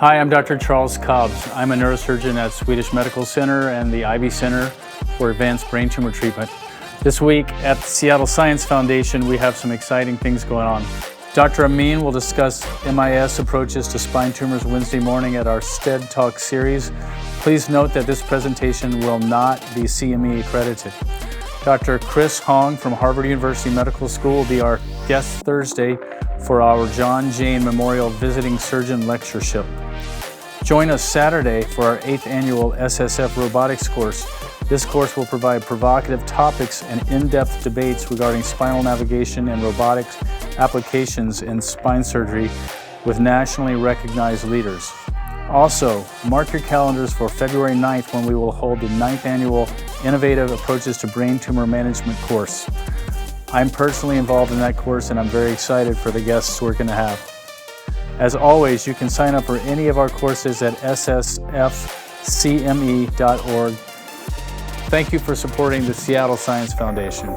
Hi, I'm Dr. Charles Cobbs. I'm a neurosurgeon at Swedish Medical Center and the Ivy Center for Advanced Brain Tumor Treatment. This week at the Seattle Science Foundation, we have some exciting things going on. Dr. Amin will discuss MIS approaches to spine tumors Wednesday morning at our STED Talk series. Please note that this presentation will not be CME accredited. Dr. Chris Hong from Harvard University Medical School will be our guest Thursday for our John Jane Memorial Visiting Surgeon Lectureship. Join us Saturday for our 8th annual SSF robotics course. This course will provide provocative topics and in-depth debates regarding spinal navigation and robotics applications in spine surgery with nationally recognized leaders. Also, mark your calendars for February 9th when we will hold the 9th annual Innovative Approaches to Brain Tumor Management course. I'm personally involved in that course and I'm very excited for the guests we're going to have. As always, you can sign up for any of our courses at ssfcme.org. Thank you for supporting the Seattle Science Foundation.